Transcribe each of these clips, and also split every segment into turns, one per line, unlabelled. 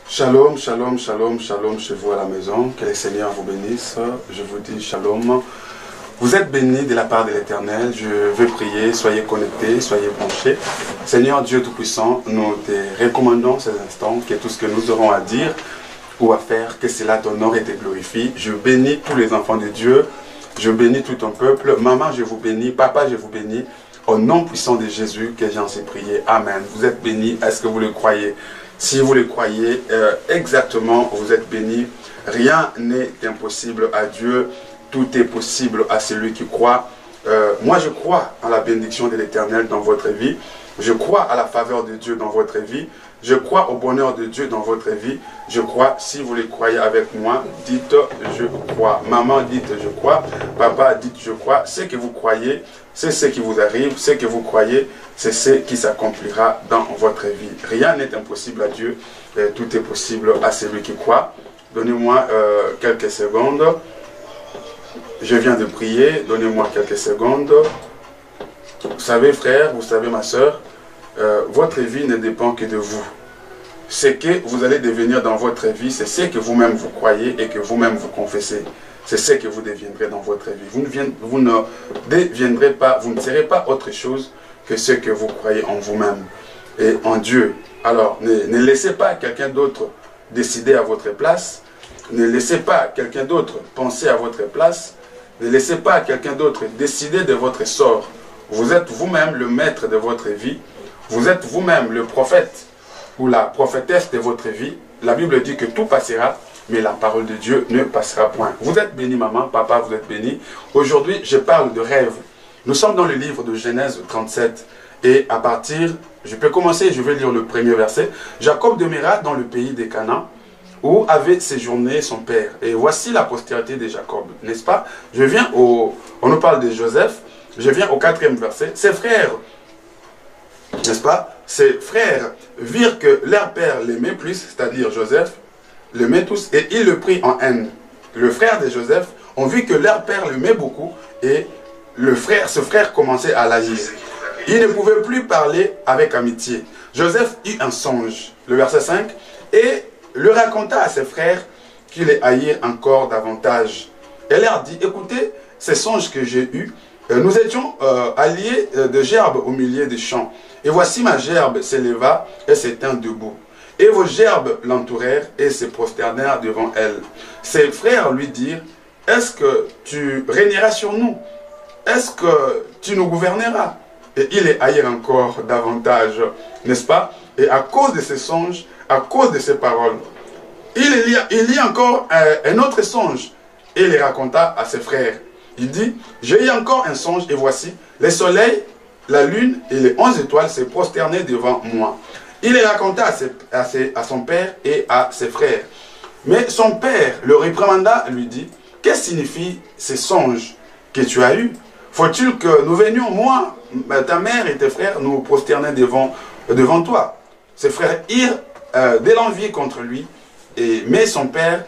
Shalom, shalom, shalom, shalom chez vous à la maison. Que le Seigneur vous bénisse. Je vous dis shalom. Vous êtes bénis de la part de l'Éternel. Je veux prier. Soyez connectés, soyez branchés. Seigneur Dieu Tout-Puissant, nous te recommandons ces instants, que tout ce que nous aurons à dire ou à faire, que cela t'honore et te glorifie. Je bénis tous les enfants de Dieu. Je bénis tout ton peuple. Maman, je vous bénis. Papa, je vous bénis. Au nom puissant de Jésus, que j'en sais prier. Amen. Vous êtes bénis. Est-ce que vous le croyez? Si vous le croyez, exactement, vous êtes bénis. Rien n'est impossible à Dieu. Tout est possible à celui qui croit. Moi, je crois en la bénédiction de l'Éternel dans votre vie. Je crois à la faveur de Dieu dans votre vie. Je crois au bonheur de Dieu dans votre vie. Je crois, si vous le croyez avec moi, dites je crois. Maman, dites je crois. Papa, dites je crois. Ce que vous croyez, c'est ce qui vous arrive. Ce que vous croyez, c'est ce qui s'accomplira dans votre vie. Rien n'est impossible à Dieu. Tout est possible à celui qui croit. Donnez-moi quelques secondes. Je viens de prier. Donnez-moi quelques secondes. Vous savez, frère, vous savez, ma soeur, votre vie ne dépend que de vous. Ce que vous allez devenir dans votre vie, c'est ce que vous-même vous croyez et que vous-même vous confessez. C'est ce que vous deviendrez dans votre vie. Vous ne deviendrez pas, vous ne serez pas autre chose que ce que vous croyez en vous-même et en Dieu. Alors, ne laissez pas quelqu'un d'autre décider à votre place. Ne laissez pas quelqu'un d'autre penser à votre place. Ne laissez pas quelqu'un d'autre décider de votre sort. Vous êtes vous-même le maître de votre vie. Vous êtes vous-même le prophète ou la prophétesse de votre vie. La Bible dit que tout passera, mais la parole de Dieu ne passera point. Vous êtes béni, maman, papa, vous êtes béni. Aujourd'hui, je parle de rêve. Nous sommes dans le livre de Genèse 37. Et à partir, je peux commencer, je vais lire le premier verset. Jacob demeura dans le pays des Canaan, où avait séjourné son père. Et voici la postérité de Jacob, n'est-ce pas? On nous parle de Joseph. Je viens au 4e verset. Ses frères, n'est-ce pas? Ses frères virent que leur père l'aimait plus, c'est-à-dire Joseph, l'aimait tous, et il le prit en haine. Le frère de Joseph ont vu que leur père l'aimait beaucoup, et ce frère commençait à l'haïr. Il ne pouvait plus parler avec amitié. Joseph eut un songe, le verset 5, et le raconta à ses frères qui les haïrent encore davantage. Et leur dit, écoutez, ces songes que j'ai eus, nous étions alliés de gerbes au milieu des champs. Et voici ma gerbe s'éleva et se tint debout. Et vos gerbes l'entourèrent et se prosternèrent devant elle. Ses frères lui dirent, est-ce que tu régneras sur nous? Est-ce que tu nous gouverneras? Et il les haïrent encore davantage, n'est-ce pas? Et à cause de ces songes, à cause de ces paroles, il y a encore un autre songe. Et il les raconta à ses frères. Il dit, j'ai eu encore un songe et voici, le soleil, la lune et les 11 étoiles se prosternaient devant moi. Il les raconta à son père et à ses frères. Mais son père le réprimanda, lui dit, qu'est-ce que signifient ces songes que tu as eus? Faut-il que nous venions, moi, ta mère et tes frères, nous prosterner devant toi? Ses frères irent de l'envie contre lui, mais son père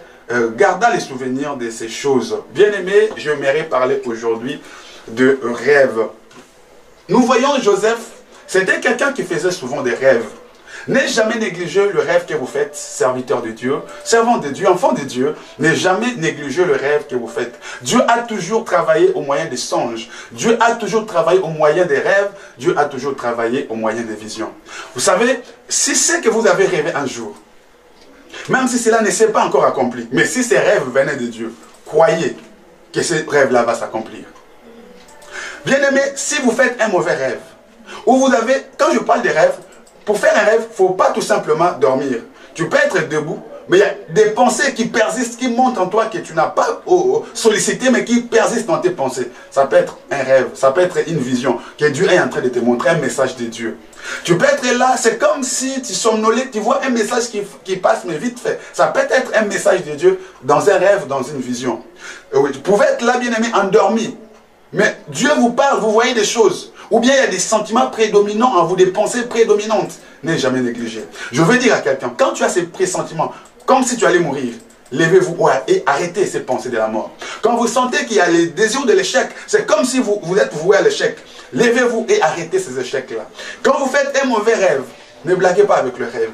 garda les souvenirs de ces choses. Bien-aimés, j'aimerais parler aujourd'hui de rêves. Nous voyons Joseph, c'était quelqu'un qui faisait souvent des rêves. N'ayez jamais négligé le rêve que vous faites, serviteur de Dieu, servant de Dieu, enfant de Dieu. N'ayez jamais négligé le rêve que vous faites. Dieu a toujours travaillé au moyen des songes. Dieu a toujours travaillé au moyen des rêves. Dieu a toujours travaillé au moyen des visions. Vous savez, si c'est que vous avez rêvé un jour, même si cela ne s'est pas encore accompli, mais si ces rêves venaient de Dieu, croyez que ce rêve-là va s'accomplir. Bien-aimé, si vous faites un mauvais rêve, ou vous avez, quand je parle des rêves, pour faire un rêve, il ne faut pas tout simplement dormir. Tu peux être debout, mais il y a des pensées qui persistent, qui montent en toi, que tu n'as pas sollicité, mais qui persistent dans tes pensées. Ça peut être un rêve, ça peut être une vision, que Dieu est en train de te montrer, un message de Dieu. Tu peux être là, c'est comme si tu somnolais, tu vois un message qui passe, mais vite fait. Ça peut être un message de Dieu dans un rêve, dans une vision. Tu pouvais être là, bien-aimé, endormi. Mais Dieu vous parle, vous voyez des choses. Ou bien il y a des sentiments prédominants en vous, des pensées prédominantes. N'ayez jamais négligé. Je veux dire à quelqu'un, quand tu as ces pressentiments, comme si tu allais mourir, levez-vous et arrêtez ces pensées de la mort. Quand vous sentez qu'il y a les désirs de l'échec, c'est comme si vous êtes voué à l'échec. Levez-vous et arrêtez ces échecs-là. Quand vous faites un mauvais rêve, ne blaguez pas avec le rêve.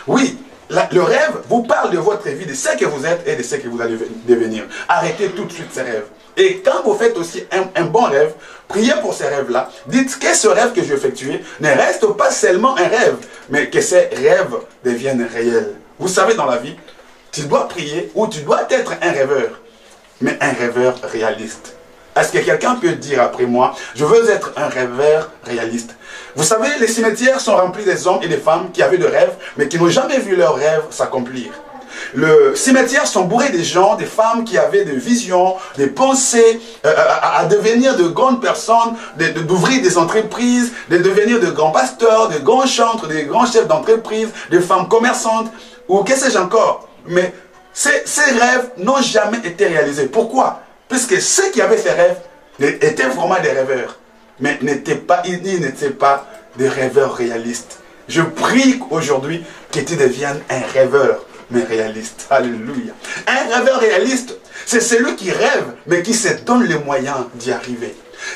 Oui, le rêve vous parle de votre vie, de ce que vous êtes et de ce que vous allez devenir. Arrêtez tout de suite ces rêves. Et quand vous faites aussi un bon rêve, priez pour ces rêves-là. Dites que ce rêve que je vais effectuer ne reste pas seulement un rêve, mais que ces rêves deviennent réels. Vous savez, dans la vie, tu dois prier ou tu dois être un rêveur, mais un rêveur réaliste. Est-ce que quelqu'un peut dire après moi, je veux être un rêveur réaliste? Vous savez, les cimetières sont remplis des hommes et des femmes qui avaient de rêves, mais qui n'ont jamais vu leurs rêves s'accomplir. Le cimetière sont bourrés des gens, des femmes qui avaient des visions, des pensées, à devenir de grandes personnes, d'ouvrir des entreprises, de devenir de grands pasteurs, de grands chantres, de grands chefs d'entreprise, de femmes commerçantes, ou que sais-je encore. Mais ces rêves n'ont jamais été réalisés. Pourquoi? Puisque ceux qui avaient ces rêves étaient vraiment des rêveurs, mais ils n'étaient pas des rêveurs réalistes. Je prie aujourd'hui que tu deviennes un rêveur, mais réaliste. Alléluia. Un rêveur réaliste, c'est celui qui rêve, mais qui se donne les moyens d'y arriver.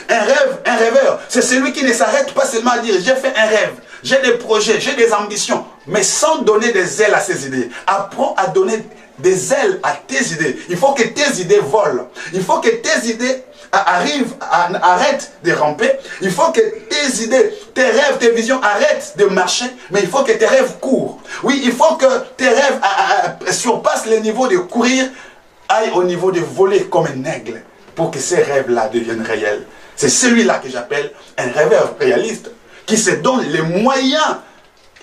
Un rêveur, c'est celui qui ne s'arrête pas seulement à dire j'ai fait un rêve, j'ai des projets, j'ai des ambitions, mais sans donner des ailes à ses idées. Apprends à donner des ailes à tes idées. Il faut que tes idées volent. Il faut que tes idées arrêtent de ramper. Il faut que tes idées, tes rêves, tes visions arrêtent de marcher. Mais il faut que tes rêves courent. Oui, il faut que tes rêves surpassent le niveau de courir, aillent au niveau de voler comme un aigle, pour que ces rêves-là deviennent réels. C'est celui-là que j'appelle un rêveur réaliste, qui se donne les moyens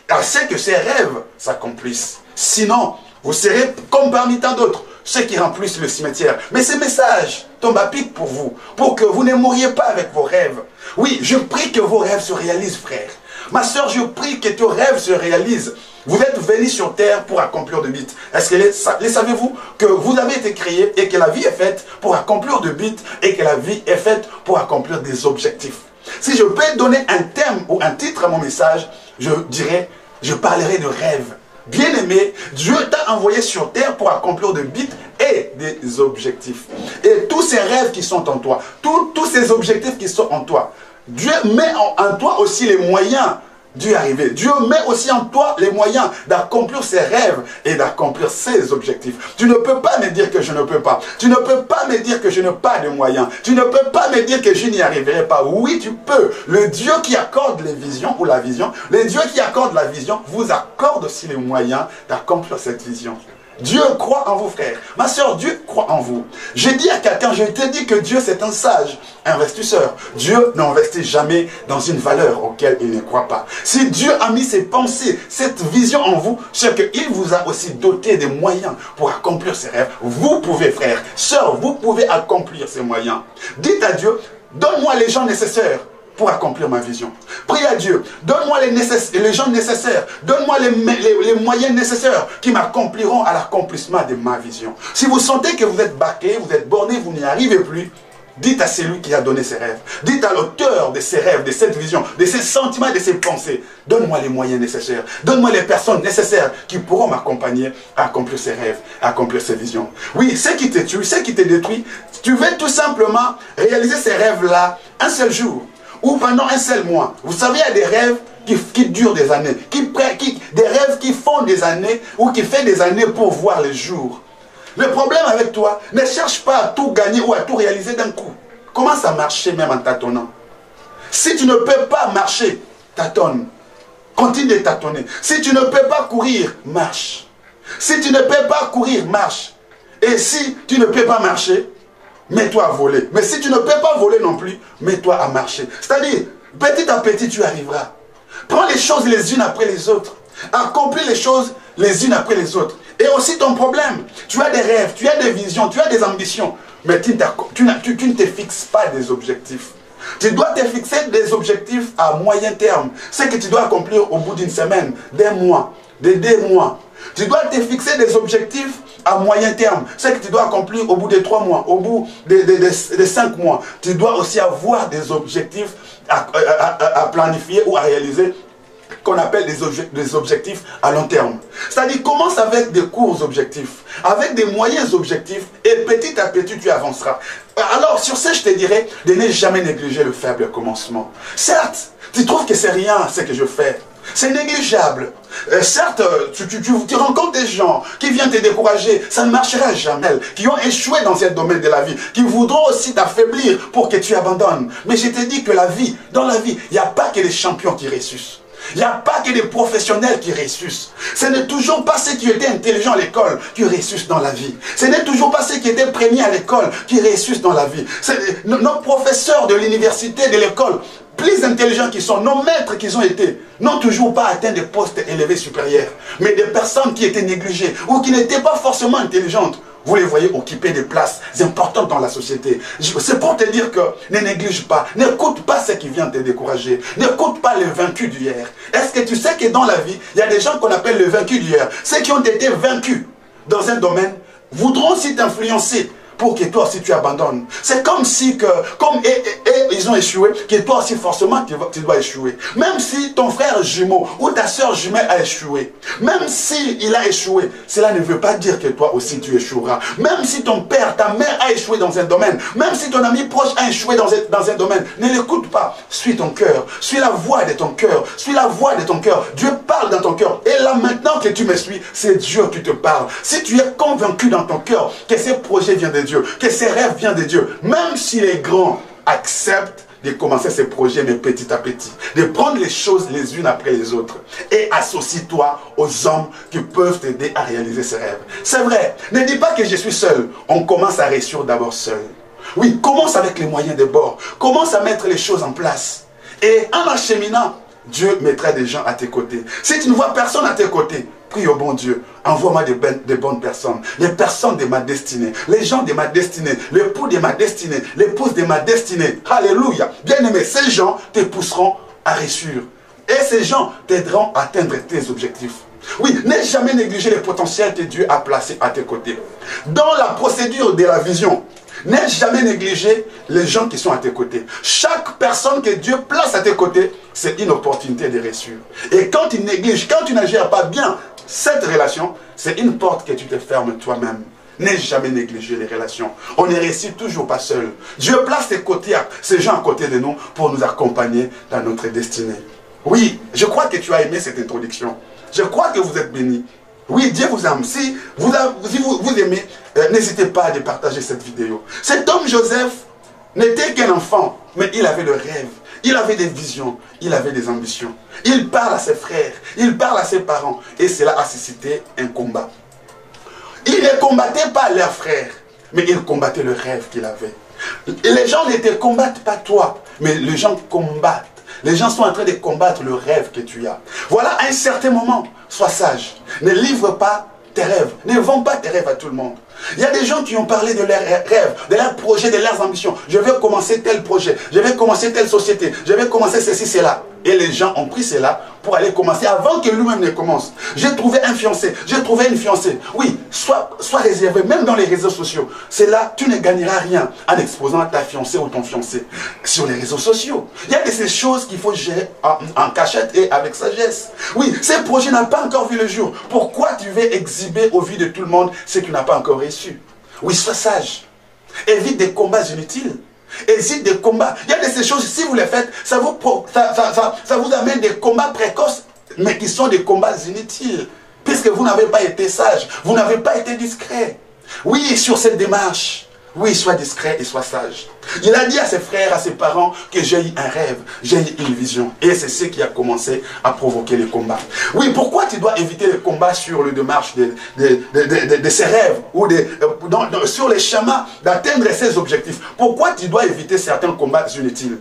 à ce que ces rêves s'accomplissent. Sinon, vous serez comme parmi tant d'autres, ceux qui remplissent le cimetière. Mais ce message tombe à pic pour vous, pour que vous ne mouriez pas avec vos rêves. Oui, je prie que vos rêves se réalisent, frère. Ma soeur, je prie que tes rêves se réalisent. Vous êtes venus sur terre pour accomplir de buts. Est-ce que les savez-vous que vous avez été créés et que la vie est faite pour accomplir de buts et que la vie est faite pour accomplir des objectifs? Si je peux donner un thème ou un titre à mon message, je dirais, je parlerai de rêves. Bien-aimé, Dieu t'a envoyé sur terre pour accomplir des buts et des objectifs. Et tous ces rêves qui sont en toi, tous ces objectifs qui sont en toi, Dieu met en toi aussi les moyens d'y arriver. Dieu met aussi en toi les moyens d'accomplir ses rêves et d'accomplir ses objectifs. Tu ne peux pas me dire que je ne peux pas. Tu ne peux pas me dire que je n'ai pas de moyens. Tu ne peux pas me dire que je n'y arriverai pas. Oui, tu peux. Le Dieu qui accorde les visions ou la vision, le Dieu qui accorde la vision vous accorde aussi les moyens d'accomplir cette vision. Dieu croit en vous, frère. Ma soeur, Dieu croit en vous. J'ai dit à quelqu'un, je te dis que Dieu c'est un sage investisseur. Dieu n'investit jamais dans une valeur auquel il ne croit pas. Si Dieu a mis ses pensées, cette vision en vous, c'est qu'il vous a aussi doté des moyens pour accomplir ses rêves. Vous pouvez, frère, sœur, vous pouvez accomplir ces moyens. Dites à Dieu, donne-moi les gens nécessaires pour accomplir ma vision. Priez à Dieu, donne-moi les gens nécessaires, donne-moi les moyens nécessaires qui m'accompliront à l'accomplissement de ma vision. Si vous sentez que vous êtes bâclé, vous êtes borné, vous n'y arrivez plus, dites à celui qui a donné ces rêves, dites à l'auteur de ces rêves, de cette vision, de ces sentiments, de ces pensées, donne-moi les moyens nécessaires, donne-moi les personnes nécessaires qui pourront m'accompagner à accomplir ces rêves, à accomplir ces visions. Oui, ce qui te tue, ce qui te détruit, tu veux tout simplement réaliser ces rêves-là un seul jour, ou pendant un seul mois. Vous savez, il y a des rêves qui durent des années, des rêves qui font des années ou qui font des années pour voir le jour. Le problème avec toi, ne cherche pas à tout gagner ou à tout réaliser d'un coup. Commence à marcher même en tâtonnant. Si tu ne peux pas marcher, tâtonne. Continue de tâtonner. Si tu ne peux pas courir, marche. Si tu ne peux pas courir, marche. Et si tu ne peux pas marcher, mets-toi à voler. Mais si tu ne peux pas voler non plus, mets-toi à marcher. C'est-à-dire, petit à petit, tu arriveras. Prends les choses les unes après les autres. Accomplis les choses les unes après les autres. Et aussi ton problème, tu as des rêves, tu as des visions, tu as des ambitions, mais tu ne te fixes pas des objectifs. Tu dois te fixer des objectifs à moyen terme. Ce que tu dois accomplir au bout d'une semaine, d'un mois, de 2 mois. Tu dois te fixer des objectifs à moyen terme. Ce que tu dois accomplir au bout de 3 mois, au bout de 5 mois. Tu dois aussi avoir des objectifs à planifier ou à réaliser, qu'on appelle des objectifs à long terme. C'est-à-dire, commence avec des courts objectifs, avec des moyens objectifs, et petit à petit, tu avanceras. Alors, sur ce, je te dirais de ne jamais négliger le faible commencement. Certes, tu trouves que c'est rien ce que je fais. C'est négligeable. Certes, tu rencontres des gens qui viennent te décourager, ça ne marchera jamais, qui ont échoué dans ce domaine de la vie, qui voudront aussi t'affaiblir pour que tu abandonnes. Mais je te dis que la vie, dans la vie, il n'y a pas que les champions qui ressuscitent. Il n'y a pas que des professionnels qui ressuscitent. Ce n'est toujours pas ceux qui étaient intelligents à l'école qui ressuscitent dans la vie. Ce n'est toujours pas ceux qui étaient premiers à l'école qui ressuscitent dans la vie. Nos professeurs de l'université, de l'école, plus intelligents qu'ils sont, nos maîtres qu'ils ont été, n'ont toujours pas atteint des postes élevés supérieurs. Mais des personnes qui étaient négligées ou qui n'étaient pas forcément intelligentes, vous les voyez occuper des places importantes dans la société. C'est pour te dire que ne néglige pas, n'écoute pas ceux qui viennent te décourager, n'écoute pas les vaincus d'hier. Est-ce que tu sais que dans la vie, il y a des gens qu'on appelle les vaincus d'hier, ceux qui ont été vaincus dans un domaine, voudront aussi t'influencer pour que toi aussi tu abandonnes. C'est comme si, comme ils ont échoué, que toi aussi forcément tu dois échouer. Même si ton frère jumeau ou ta soeur jumelle a échoué, même s'il a échoué, cela ne veut pas dire que toi aussi tu échoueras. Même si ton père, ta mère a échoué dans un domaine, même si ton ami proche a échoué dans un domaine, ne l'écoute pas. Suis ton cœur, suis la voix de ton cœur, suis la voix de ton cœur. Dieu parle dans ton cœur. Et là maintenant que tu me suis, c'est Dieu qui te parle. Si tu es convaincu dans ton cœur que ces projets viennent de Dieu, que ces rêves viennent de Dieu, même si les grands acceptent de commencer ces projets, mais petit à petit, de prendre les choses les unes après les autres, et associe-toi aux hommes qui peuvent t'aider à réaliser ces rêves. C'est vrai, ne dis pas que je suis seul, on commence à réussir d'abord seul. Oui, commence avec les moyens de bord, commence à mettre les choses en place, et en acheminant, Dieu mettra des gens à tes côtés. Si tu ne vois personne à tes côtés, prie au bon Dieu, envoie-moi des bonnes personnes, les personnes de ma destinée, les gens de ma destinée, l'époux de ma destinée, l'épouse de ma destinée. Alléluia. Bien-aimé, ces gens te pousseront à réussir. Et ces gens t'aideront à atteindre tes objectifs. Oui, n'aie jamais négligé le potentiel que Dieu a placé à tes côtés. Dans la procédure de la vision, n'aie jamais négligé les gens qui sont à tes côtés. Chaque personne que Dieu place à tes côtés, c'est une opportunité de réussir. Et quand tu négliges, quand tu n'agis pas bien cette relation, c'est une porte que tu te fermes toi-même. N'aie jamais négligé les relations. On ne réussit toujours pas seul. Dieu place ces gens à côté de nous pour nous accompagner dans notre destinée. Oui, je crois que tu as aimé cette introduction. Je crois que vous êtes bénis. Oui, Dieu vous aime. Si vous aimez, n'hésitez pas à partager cette vidéo. Cet homme Joseph n'était qu'un enfant, mais il avait le rêve, il avait des visions, il avait des ambitions. Il parle à ses frères, il parle à ses parents, et cela a suscité un combat. Il ne combattait pas leurs frères, mais il combattait le rêve qu'il avait. Et les gens ne te combattent pas toi, mais les gens combattent. Les gens sont en train de combattre le rêve que tu as. Voilà, à un certain moment, sois sage. Ne livre pas tes rêves. Ne vends pas tes rêves à tout le monde. Il y a des gens qui ont parlé de leurs rêves, de leurs projets, de leurs ambitions. Je vais commencer tel projet, je vais commencer telle société, je vais commencer ceci, cela. Et les gens ont pris cela pour aller commencer avant que lui-même ne commence. J'ai trouvé un fiancé, j'ai trouvé une fiancée. Oui, sois réservé, même dans les réseaux sociaux. C'est là, tu ne gagneras rien en exposant ta fiancée ou ton fiancé sur les réseaux sociaux. Il y a de ces choses qu'il faut gérer en cachette et avec sagesse. Oui, ces projets n'ont pas encore vu le jour. Pourquoi tu veux exhiber au vu de tout le monde ce que tu n'as pas encore reçu? Oui, sois sage. Évite des combats inutiles. Hésite des combats. Il y a de ces choses, si vous les faites, ça vous amène des combats précoces, mais qui sont des combats inutiles. Puisque vous n'avez pas été sage, vous n'avez pas été discret. Oui, sur cette démarche, oui, sois discret et sois sage. Il a dit à ses frères, à ses parents, que j'ai eu un rêve, j'ai eu une vision. Et c'est ce qui a commencé à provoquer les combats. Oui, pourquoi tu dois éviter les combats sur le démarche de ses rêves ou sur les chemins d'atteindre ses objectifs? Pourquoi tu dois éviter certains combats inutiles?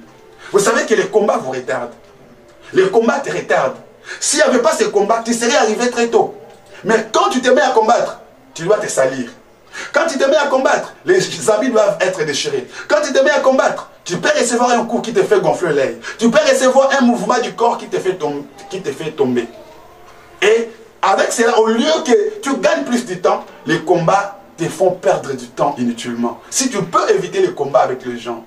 Vous savez que les combats vous retardent. Les combats te retardent. S'il n'y avait pas ces combats, tu serais arrivé très tôt. Mais quand tu te mets à combattre, tu dois te salir. Quand tu te mets à combattre, les habits doivent être déchirés. Quand tu te mets à combattre, tu peux recevoir un coup qui te fait gonfler l'œil. Tu peux recevoir un mouvement du corps qui te fait tomber. Et avec cela, au lieu que tu gagnes plus de temps, les combats te font perdre du temps inutilement. Si tu peux éviter les combats avec les gens,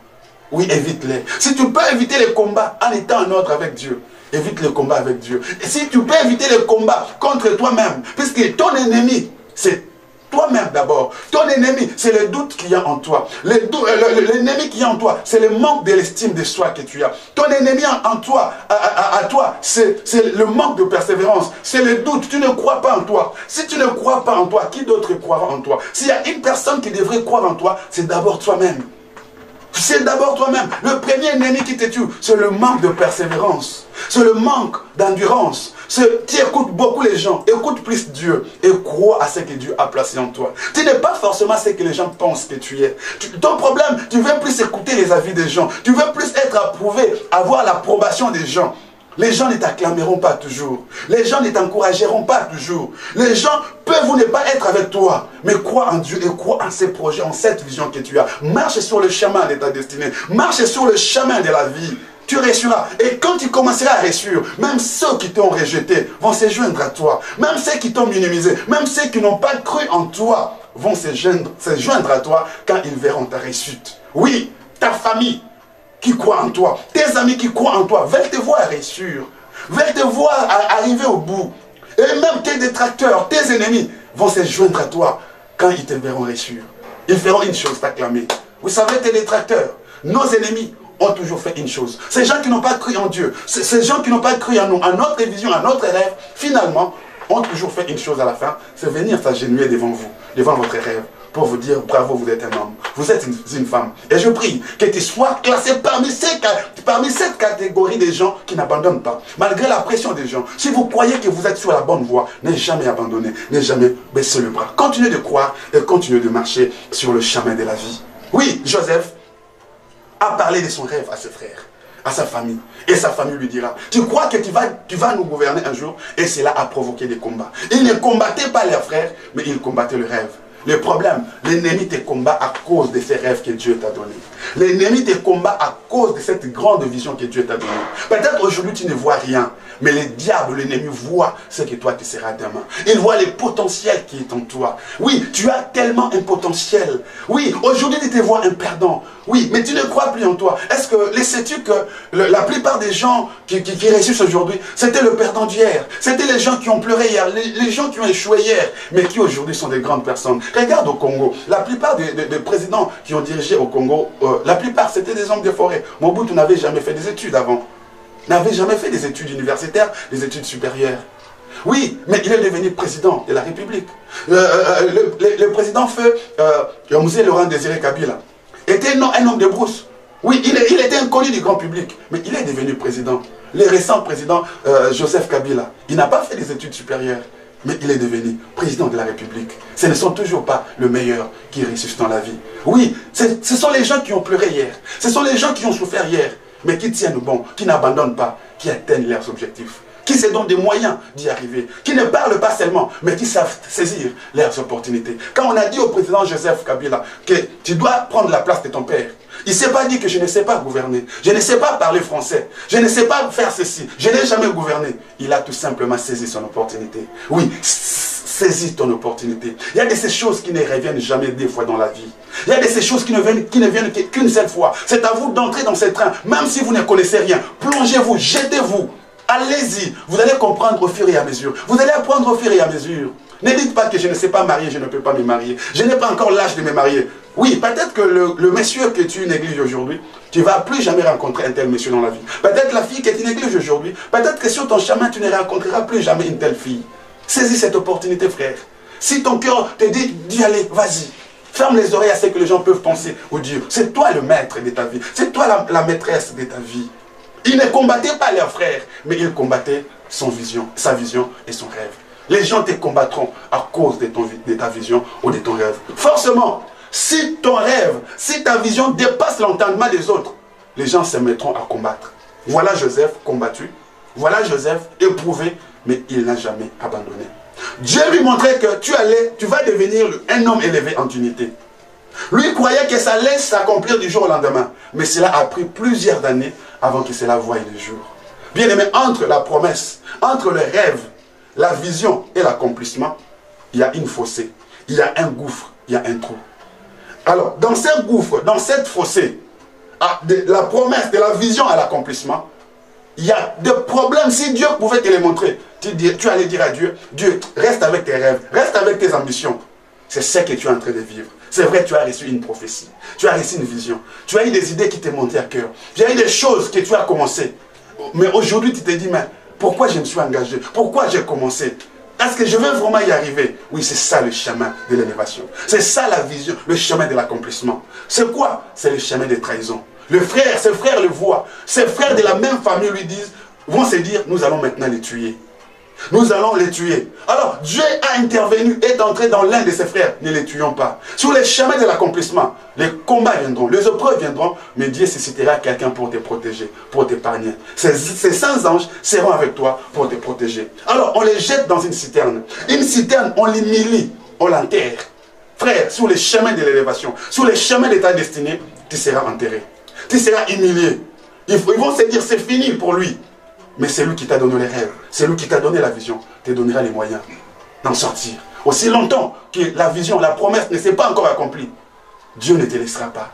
oui, évite-les. Si tu peux éviter les combats en étant en ordre avec Dieu, évite les combats avec Dieu. Et si tu peux éviter les combats contre toi-même, puisque ton ennemi, c'est toi-même d'abord. Ton ennemi, c'est le doute qu'il y a en toi. L'ennemi qu'il y a en toi, c'est le manque de l'estime de soi que tu as. Ton ennemi en toi, à toi, c'est le manque de persévérance. C'est le doute. Tu ne crois pas en toi. Si tu ne crois pas en toi, qui d'autre croira en toi? S'il y a une personne qui devrait croire en toi, c'est d'abord toi-même. C'est d'abord toi-même. Le premier ennemi qui te tue, c'est le manque de persévérance. C'est le manque d'endurance. Tu écoutes beaucoup les gens. Écoute plus Dieu et crois à ce que Dieu a placé en toi. Tu n'es pas forcément ce que les gens pensent que tu es. Ton problème, tu veux plus écouter les avis des gens. Tu veux plus être approuvé, avoir l'approbation des gens. Les gens ne t'acclameront pas toujours. Les gens ne t'encourageront pas toujours. Les gens peuvent ou ne pas être avec toi. Mais crois en Dieu et crois en ses projets, en cette vision que tu as. Marche sur le chemin de ta destinée. Marche sur le chemin de la vie. Tu réussiras. Et quand tu commenceras à réussir, même ceux qui t'ont rejeté vont se joindre à toi. Même ceux qui t'ont minimisé, même ceux qui n'ont pas cru en toi, vont se joindre à toi quand ils verront ta réussite. Oui, ta famille qui croit en toi, tes amis qui croient en toi, veulent te voir réussir, veulent te voir arriver au bout. Et même tes détracteurs, tes ennemis vont se joindre à toi quand ils te verront réussir. Ils feront une chose, t'acclamer. Vous savez, tes détracteurs, nos ennemis ont toujours fait une chose. Ces gens qui n'ont pas cru en Dieu, ces gens qui n'ont pas cru en nous, en notre vision, en notre rêve, finalement, ont toujours fait une chose à la fin, c'est venir s'agenouiller devant vous, devant votre rêve, pour vous dire, bravo, vous êtes un homme, vous êtes une femme. Et je prie que tu sois classé parmi cette catégorie des gens qui n'abandonnent pas, malgré la pression des gens. Si vous croyez que vous êtes sur la bonne voie, n'ayez jamais abandonné, n'ayez jamais baissé le bras. Continuez de croire et continuez de marcher sur le chemin de la vie. Oui, Joseph a parlé de son rêve à ses frères, à sa famille. Et sa famille lui dira, tu crois que tu vas nous gouverner un jour? Et cela a provoqué des combats. Ils ne combattaient pas leurs frères, mais ils combattaient le rêve. Le problème, l'ennemi te combat à cause de ces rêves que Dieu t'a donnés. L'ennemi te combat à cause de cette grande vision que Dieu t'a donnée. Peut-être aujourd'hui tu ne vois rien, mais le diable, l'ennemi voit ce que toi tu seras demain. Il voit le potentiel qui est en toi. Oui, tu as tellement un potentiel. Oui, aujourd'hui tu te vois un perdant. Oui, mais tu ne crois plus en toi. Est-ce que, sais-tu que la plupart des gens qui réussissent aujourd'hui, c'était le perdant d'hier. C'était les gens qui ont pleuré hier, les gens qui ont échoué hier, mais qui aujourd'hui sont des grandes personnes. Regarde au Congo, la plupart des présidents qui ont dirigé au Congo, la plupart c'était des hommes de forêt. Mobutu n'avait jamais fait des études avant. N'avait jamais fait des études universitaires, des études supérieures. Oui, mais il est devenu président de la République. Le président feu, Mzee Laurent Désiré Kabila, était un homme de brousse. Oui, il était inconnu du grand public, mais il est devenu président. Le récent président Joseph Kabila, il n'a pas fait des études supérieures, mais il est devenu président de la République. Ce ne sont toujours pas les meilleurs qui réussissent dans la vie. Oui, ce sont les gens qui ont pleuré hier, ce sont les gens qui ont souffert hier, mais qui tiennent bon, qui n'abandonnent pas, qui atteignent leurs objectifs, qui se donnent des moyens d'y arriver, qui ne parlent pas seulement, mais qui savent saisir leurs opportunités. Quand on a dit au président Joseph Kabila que tu dois prendre la place de ton père, il ne s'est pas dit que je ne sais pas gouverner, je ne sais pas parler français, je ne sais pas faire ceci, je n'ai jamais gouverné. Il a tout simplement saisi son opportunité. Oui, saisis ton opportunité. Il y a de ces choses qui ne reviennent jamais deux fois dans la vie. Il y a de ces choses qui ne viennent qu'une seule fois. C'est à vous d'entrer dans ce train, même si vous ne connaissez rien. Plongez-vous, jetez-vous. Allez-y, vous allez comprendre au fur et à mesure. Vous allez apprendre au fur et à mesure. Ne dites pas que je ne sais pas marier, je ne peux pas me marier. Je n'ai pas encore l'âge de me marier. Oui, peut-être que le monsieur que tu négliges aujourd'hui, tu ne vas plus jamais rencontrer un tel monsieur dans la vie. Peut-être la fille que tu négliges aujourd'hui, peut-être que sur ton chemin, tu ne rencontreras plus jamais une telle fille. Saisis cette opportunité, frère. Si ton cœur te dit d'y aller, vas-y. Ferme les oreilles à ce que les gens peuvent penser ou dire. C'est toi le maître de ta vie. C'est toi la maîtresse de ta vie. Ils ne combattaient pas leurs frères, mais ils combattaient sa vision et son rêve. Les gens te combattront à cause de ta vision ou de ton rêve. Forcément, si ton rêve, si ta vision dépasse l'entendement des autres, les gens se mettront à combattre. Voilà Joseph combattu, voilà Joseph éprouvé, mais il n'a jamais abandonné. Dieu lui montrait que tu vas devenir un homme élevé en dignité. Lui croyait que ça allait s'accomplir du jour au lendemain, mais cela a pris plusieurs années avant que cela voie le jour. Bien aimé, entre la promesse, entre le rêve, la vision et l'accomplissement, il y a une fossé, il y a un gouffre, il y a un trou. Alors, dans ce gouffre, dans cette fossé, de la promesse, de la vision à l'accomplissement, il y a des problèmes. Si Dieu pouvait te les montrer, tu allais dire à Dieu, Dieu, reste avec tes rêves, reste avec tes ambitions. c'est ce que tu es en train de vivre. C'est vrai, tu as reçu une prophétie. Tu as reçu une vision. Tu as eu des idées qui t'ont monté à cœur. Tu as eu des choses que tu as commencé. Mais aujourd'hui, tu te dis, mais pourquoi je me suis engagé? Pourquoi j'ai commencé? Est-ce que je veux vraiment y arriver? Oui, c'est ça le chemin de l'élévation. C'est ça la vision, le chemin de l'accomplissement. C'est quoi? C'est le chemin des trahisons. Le frère, ses frères le voient. Ses frères de la même famille lui disent, vont se dire, nous allons maintenant les tuer. Nous allons les tuer. Alors, Dieu a intervenu, est entré dans l'un de ses frères. Ne les tuons pas. Sur les chemins de l'accomplissement, les combats viendront, les épreuves viendront, mais Dieu suscitera quelqu'un pour te protéger, pour t'épargner. Ces saints anges seront avec toi pour te protéger. Alors, on les jette dans une citerne. Une citerne, on l'humilie, on l'enterre. Frère, sur les chemins de l'élévation, sur les chemins de ta destinée, tu seras enterré. Tu seras humilié. Ils vont se dire, c'est fini pour lui. Mais c'est lui qui t'a donné les rêves, c'est lui qui t'a donné la vision, te donnera les moyens d'en sortir. Aussi longtemps que la vision, la promesse ne s'est pas encore accomplie, Dieu ne te laissera pas.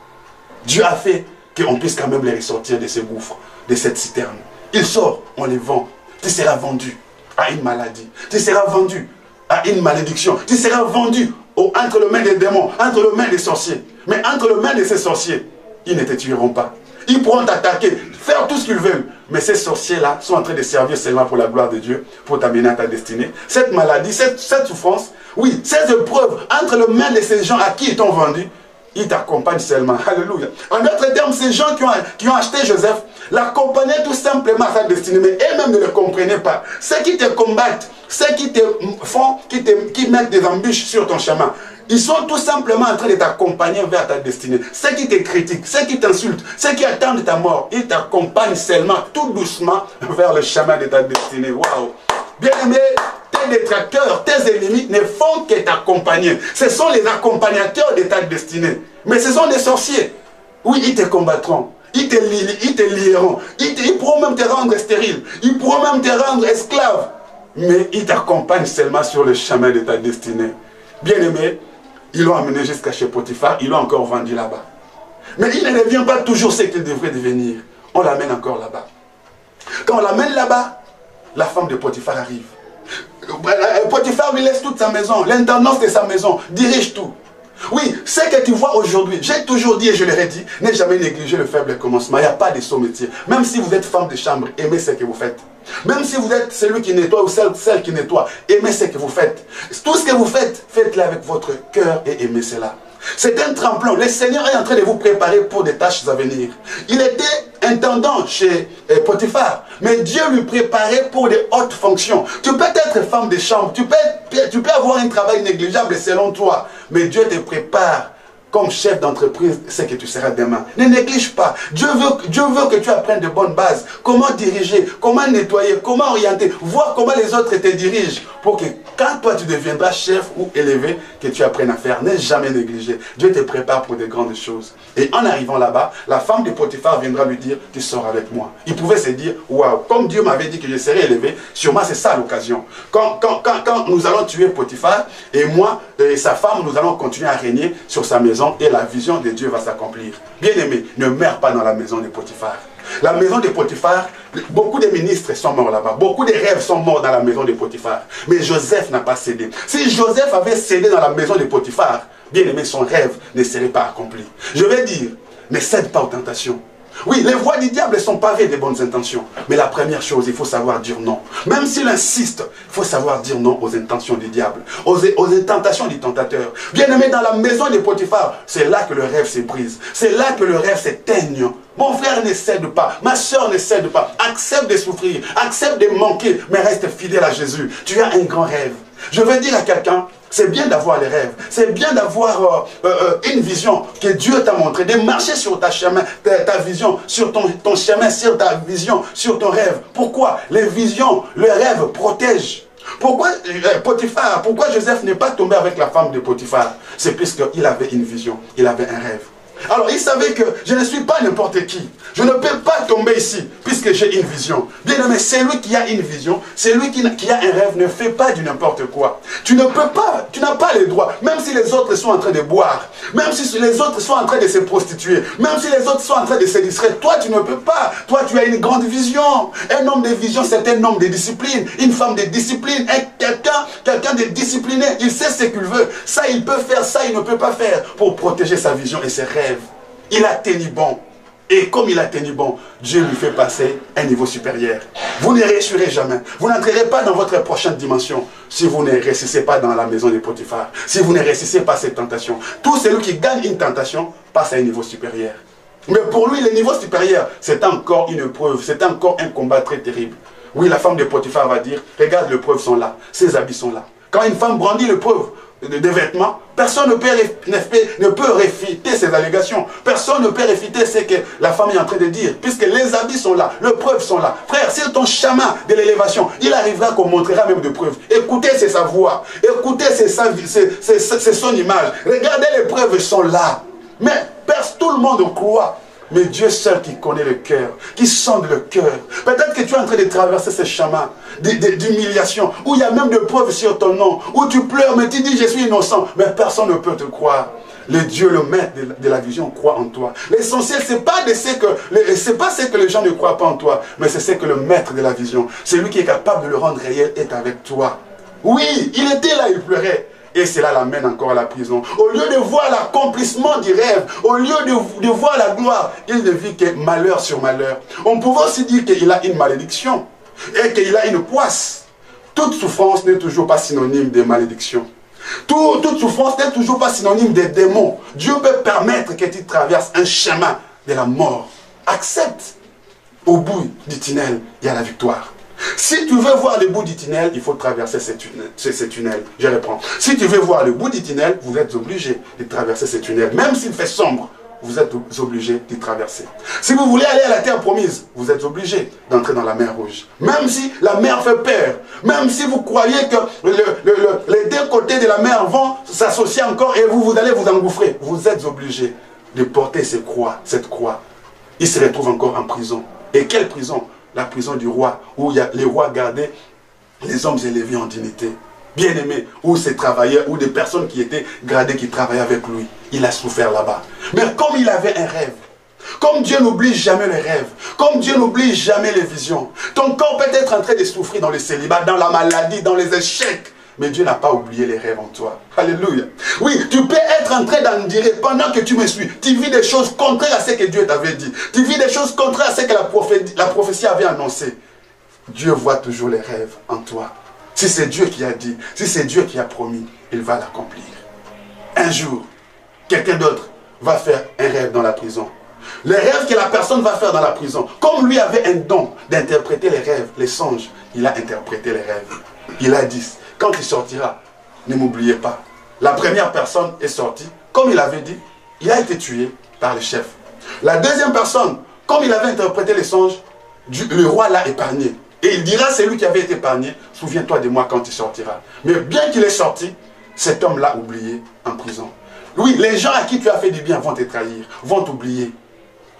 Dieu a fait qu'on puisse quand même les ressortir de ces gouffres, de cette citerne. Il sort, on les vend. Tu seras vendu à une maladie, tu seras vendu à une malédiction, tu seras vendu entre les mains des démons, entre les mains des sorciers. Mais entre les mains de ces sorciers, ils ne te tueront pas. Ils pourront t'attaquer, faire tout ce qu'ils veulent. Mais ces sorciers-là sont en train de servir seulement pour la gloire de Dieu, pour t'amener à ta destinée. Cette maladie, cette souffrance, oui, ces épreuves, entre les mains de ces gens à qui ils t'ont vendu, ils t'accompagnent seulement. Alléluia. En d'autres termes, ces gens qui ont acheté Joseph l'accompagnaient tout simplement à sa destinée, mais eux-mêmes ne le comprenaient pas. Ceux qui te combattent, ceux qui te font, qui mettent des embûches sur ton chemin, ils sont tout simplement en train de t'accompagner vers ta destinée. Ceux qui te critiquent, ceux qui t'insultent, ceux qui attendent ta mort, ils t'accompagnent seulement, tout doucement, vers le chemin de ta destinée. Waouh! Bien-aimé, tes détracteurs, tes ennemis ne font que t'accompagner. Ce sont les accompagnateurs de ta destinée. Mais ce sont des sorciers. Oui, ils te combattront. Ils te lieront. Ils pourront même te rendre stérile. Ils pourront même te rendre esclave. Mais ils t'accompagnent seulement sur le chemin de ta destinée. Bien-aimé, ils l'ont amené jusqu'à chez Potiphar, ils l'ont encore vendu là-bas. Mais il ne devient pas toujours ce qu'il devrait devenir. On l'amène encore là-bas. Quand on l'amène là-bas, la femme de Potiphar arrive. Potiphar lui laisse toute sa maison, l'intendance de sa maison, dirige tout. Oui, ce que tu vois aujourd'hui, j'ai toujours dit et je l'ai dit, n'ai jamais négligé le faible commencement. Il n'y a pas de saut métier. Même si vous êtes femme de chambre, aimez ce que vous faites. Même si vous êtes celui qui nettoie ou celle qui nettoie, aimez ce que vous faites. Tout ce que vous faites, faites-le avec votre cœur et aimez cela. C'est un tremplin. Le Seigneur est en train de vous préparer pour des tâches à venir. Il était intendant chez Potiphar, mais Dieu lui préparait pour des hautes fonctions. Tu peux être femme de chambre, tu peux avoir un travail négligeable selon toi, mais Dieu te prépare comme chef d'entreprise, c'est que tu seras demain. Ne néglige pas. Dieu veut que tu apprennes de bonnes bases. Comment diriger, comment nettoyer, comment orienter. Voir comment les autres te dirigent. Pour que quand toi tu deviendras chef ou élevé, que tu apprennes à faire. N'aie jamais négligé. Dieu te prépare pour de grandes choses. Et en arrivant là-bas, la femme de Potiphar viendra lui dire, tu sors avec moi. Il pouvait se dire, waouh, comme Dieu m'avait dit que je serais élevé, sûrement c'est ça l'occasion. Quand nous allons tuer Potiphar, et moi et sa femme, nous allons continuer à régner sur sa maison, et la vision de Dieu va s'accomplir. Bien-aimé, ne meurs pas dans la maison de Potiphar. La maison de Potiphar, beaucoup de ministres sont morts là-bas. Beaucoup de rêves sont morts dans la maison de Potiphar. Mais Joseph n'a pas cédé. Si Joseph avait cédé dans la maison de Potiphar, bien-aimé, son rêve ne serait pas accompli. Je vais dire, ne cède pas aux tentations. Oui, les voies du diable sont pavées de bonnes intentions. Mais la première chose, il faut savoir dire non. Même s'il insiste, il faut savoir dire non aux intentions du diable, aux tentations du tentateur. Bien aimé, dans la maison de Potiphar, c'est là que le rêve se brise. C'est là que le rêve s'éteigne. Mon frère ne cède pas, ma soeur ne cède pas. Accepte de souffrir, accepte de manquer, mais reste fidèle à Jésus. Tu as un grand rêve. Je veux dire à quelqu'un, c'est bien d'avoir les rêves, c'est bien d'avoir une vision que Dieu t'a montré, de marcher sur ta vision, sur ton chemin, sur ta vision, sur ton rêve. Pourquoi? Les visions, le rêve protègent. Pourquoi Potiphar, pourquoi Joseph n'est pas tombé avec la femme de Potiphar? C'est puisqu'il avait une vision, il avait un rêve. Alors il savait que je ne suis pas n'importe qui. Je ne peux pas tomber ici puisque j'ai une vision. Bien aimé, c'est lui qui a une vision, c'est lui qui a un rêve, ne fait pas du n'importe quoi. Tu ne peux pas, tu n'as pas les droits, même si les autres sont en train de boire, même si les autres sont en train de se prostituer, même si les autres sont en train de se distraire, toi tu ne peux pas. Toi tu as une grande vision. Un homme de vision, c'est un homme de discipline, une femme de discipline, quelqu'un de discipliné, il sait ce qu'il veut. Ça il peut faire, ça il ne peut pas faire pour protéger sa vision et ses rêves. Il a tenu bon. Et comme il a tenu bon, Dieu lui fait passer un niveau supérieur. Vous ne réussirez jamais. Vous n'entrerez pas dans votre prochaine dimension si vous ne réussissez pas dans la maison de Potiphar. Si vous ne réussissez pas cette tentation. Tout celui qui gagne une tentation passe à un niveau supérieur. Mais pour lui, le niveau supérieur, c'est encore une épreuve. C'est encore un combat très terrible. Oui, la femme de Potiphar va dire, regarde, les preuves sont là. Ses habits sont là. Quand une femme brandit les preuves des vêtements, personne ne peut réfuter ces allégations. Personne ne peut réfuter ce que la femme est en train de dire, puisque les habits sont là, les preuves sont là. Frère, c'est ton chemin de l'élévation. Il arrivera qu'on montrera même de preuves. Écoutez, c'est sa voix. Écoutez, c'est son image. Regardez, les preuves sont là. Mais tout le monde croit. Mais Dieu seul qui connaît le cœur, qui sonde le cœur. Peut-être que tu es en train de traverser ce chemin d'humiliation, où il y a même des preuves sur ton nom, où tu pleures, mais tu dis je suis innocent, mais personne ne peut te croire. Le Dieu, le maître de la vision, croit en toi. L'essentiel, c'est pas ce que les gens ne croient pas en toi, mais c'est ce que le maître de la vision, celui qui est capable de le rendre réel, est avec toi. Oui, il était là, il pleurait. Et cela l'amène encore à la prison. Au lieu de voir l'accomplissement du rêve, au lieu de voir la gloire, il ne vit que malheur sur malheur. On pouvait aussi dire qu'il a une malédiction et qu'il a une poisse. Toute souffrance n'est toujours pas synonyme de malédiction. Toute souffrance n'est toujours pas synonyme de démons. Dieu peut permettre que tu traverses un chemin de la mort. Accepte. Au bout du tunnel, il y a la victoire. Si tu veux voir le bout du tunnel, il faut traverser ce tunnel. Je reprends. Si tu veux voir le bout du tunnel, vous êtes obligé de traverser ce tunnel. Même s'il fait sombre, vous êtes obligé d'y traverser. Si vous voulez aller à la terre promise, vous êtes obligé d'entrer dans la mer rouge. Même si la mer fait peur, même si vous croyez que les deux côtés de la mer vont s'associer encore et vous allez vous engouffrer, vous êtes obligé de porter cette croix. Il se retrouve encore en prison. Et quelle prison? La prison du roi, où il y a les rois gardaient les hommes élevés en dignité. Bien-aimés, où ces travailleurs, ou des personnes qui étaient gradées, qui travaillaient avec lui. Il a souffert là-bas. Mais comme il avait un rêve, comme Dieu n'oublie jamais les rêves, comme Dieu n'oublie jamais les visions, ton corps peut être en train de souffrir dans le célibat, dans la maladie, dans les échecs. Mais Dieu n'a pas oublié les rêves en toi. Alléluia. Oui, tu peux être en train d'en dire pendant que tu me suis. Tu vis des choses contraires à ce que Dieu t'avait dit. Tu vis des choses contraires à ce que la prophétie avait annoncé. Dieu voit toujours les rêves en toi. Si c'est Dieu qui a dit, si c'est Dieu qui a promis, il va l'accomplir. Un jour, quelqu'un d'autre va faire un rêve dans la prison. Les rêves que la personne va faire dans la prison, comme lui avait un don d'interpréter les rêves, les songes, il a interprété les rêves. Il a dit, quand il sortira, ne m'oubliez pas. La première personne est sortie, comme il avait dit, il a été tué par le chef. La deuxième personne, comme il avait interprété les songes, le roi l'a épargné. Et il dira, c'est lui qui avait été épargné, souviens-toi de moi quand tu sortiras. Mais bien qu'il est sorti, cet homme l'a oublié en prison. Oui, les gens à qui tu as fait du bien vont te trahir, vont t'oublier.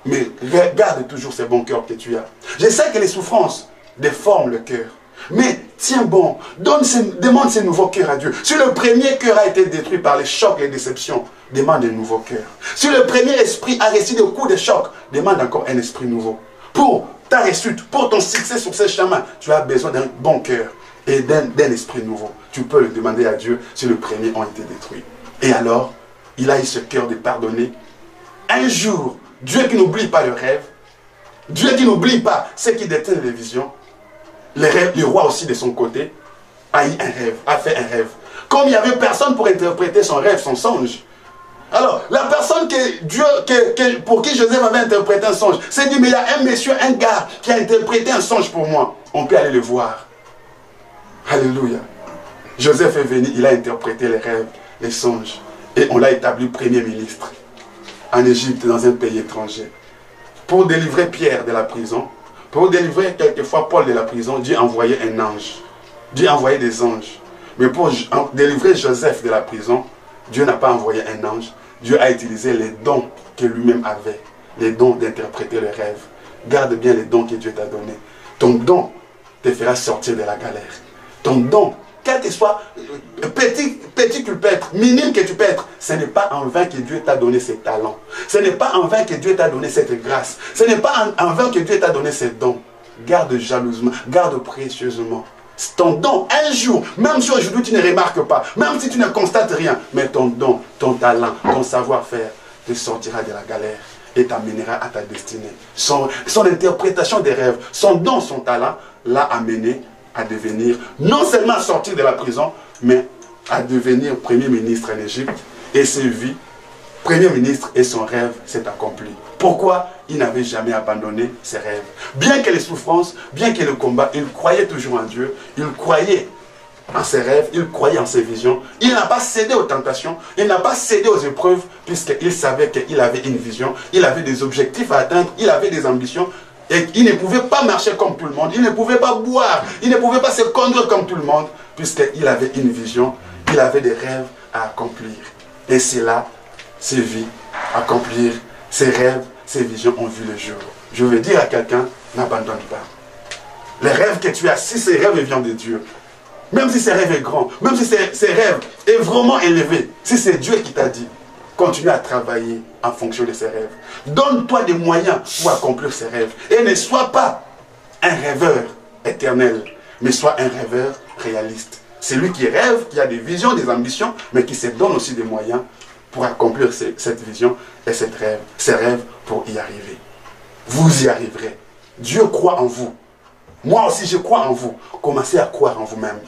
Mais garde toujours ce bon cœur que tu as. Je sais que les souffrances déforment le cœur. Mais tiens bon, demande ce nouveau cœur à Dieu. Si le premier cœur a été détruit par les chocs et les déceptions, demande un nouveau cœur. Si le premier esprit a reçu des coups de choc, demande encore un esprit nouveau. Pour ta réussite, pour ton succès sur ce chemin, tu as besoin d'un bon cœur et d'un esprit nouveau. Tu peux le demander à Dieu si le premier a été détruit. Et alors, il a eu ce cœur de pardonner. Un jour, Dieu qui n'oublie pas le rêve, Dieu qui n'oublie pas ce qui détient les visions, le roi aussi de son côté a eu un rêve, a fait un rêve. Comme il n'y avait personne pour interpréter son rêve, son songe. Alors, la personne pour qui Joseph avait interprété un songe, s'est dit, mais il y a un monsieur, un gars qui a interprété un songe pour moi. On peut aller le voir. Alléluia. Joseph est venu, il a interprété les rêves, les songes. Et on l'a établi premier ministre en Égypte, dans un pays étranger. Pour délivrer Pierre de la prison, pour délivrer quelquefois Paul de la prison, Dieu envoyait un ange. Dieu envoyait des anges. Mais pour délivrer Joseph de la prison, Dieu n'a pas envoyé un ange. Dieu a utilisé les dons que lui-même avait, les dons d'interpréter le rêve. Garde bien les dons que Dieu t'a donnés. Ton don te fera sortir de la galère. Ton don, quel que soit petit que tu peux être, minime que tu peux être, ce n'est pas en vain que Dieu t'a donné ses talents. Ce n'est pas en vain que Dieu t'a donné cette grâce. Ce n'est pas en vain que Dieu t'a donné ses dons. Garde jalousement, garde précieusement. Ton don, un jour, même si aujourd'hui tu ne remarques pas, même si tu ne constates rien, mais ton don, ton talent, ton savoir-faire te sortira de la galère et t'amènera à ta destinée. Son interprétation des rêves, son don, son talent, l'a amené à devenir, non seulement sortir de la prison, mais à devenir Premier ministre en Égypte. Et ses vies, Premier ministre et son rêve s'est accompli. Pourquoi? Il n'avait jamais abandonné ses rêves. Bien que les souffrances, bien que le combat, il croyait toujours en Dieu, il croyait en ses rêves, il croyait en ses visions. Il n'a pas cédé aux tentations, il n'a pas cédé aux épreuves, puisqu'il savait qu'il avait une vision, il avait des objectifs à atteindre, il avait des ambitions. Et il ne pouvait pas marcher comme tout le monde, il ne pouvait pas boire, il ne pouvait pas se conduire comme tout le monde, puisqu'il avait une vision, il avait des rêves à accomplir. Et c'est là, ses vies, accomplir ses rêves, ses visions ont vu le jour. Je veux dire à quelqu'un, n'abandonne pas. Les rêves que tu as, si ces rêves viennent de Dieu, même si ces rêves est grand, même si ces rêves est vraiment élevé, si c'est Dieu qui t'a dit, continue à travailler en fonction de ces rêves. Donne-toi des moyens pour accomplir ces rêves. Et ne sois pas un rêveur éternel, mais sois un rêveur réaliste. C'est lui qui rêve, qui a des visions, des ambitions, mais qui se donne aussi des moyens pour accomplir cette vision et ces rêves pour y arriver. Vous y arriverez. Dieu croit en vous. Moi aussi, je crois en vous. Commencez à croire en vous-même.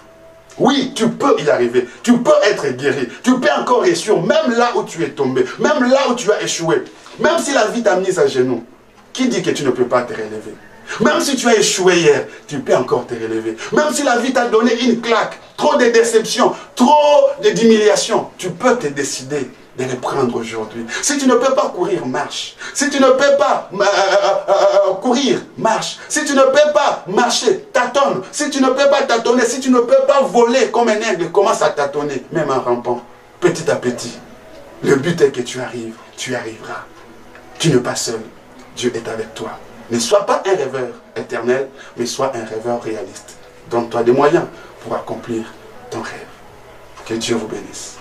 Oui, tu peux y arriver. Tu peux être guéri. Tu peux encore réussir, même là où tu es tombé, même là où tu as échoué. Même si la vie t'a mis à genoux. Qui dit que tu ne peux pas te relever? Même si tu as échoué hier, tu peux encore te relever. Même si la vie t'a donné une claque, trop de déceptions, trop d'humiliation, tu peux te décider de les prendre aujourd'hui. Si tu ne peux pas courir, marche. Si tu ne peux pas courir, marche. Si tu ne peux pas marcher, tâtonne. Si tu ne peux pas tâtonner, si tu ne peux pas voler comme un aigle, commence à tâtonner, même en rampant, petit à petit. Le but est que tu arrives, tu y arriveras. Tu n'es pas seul. Dieu est avec toi. Ne sois pas un rêveur éternel, mais sois un rêveur réaliste. Donne-toi des moyens pour accomplir ton rêve. Que Dieu vous bénisse.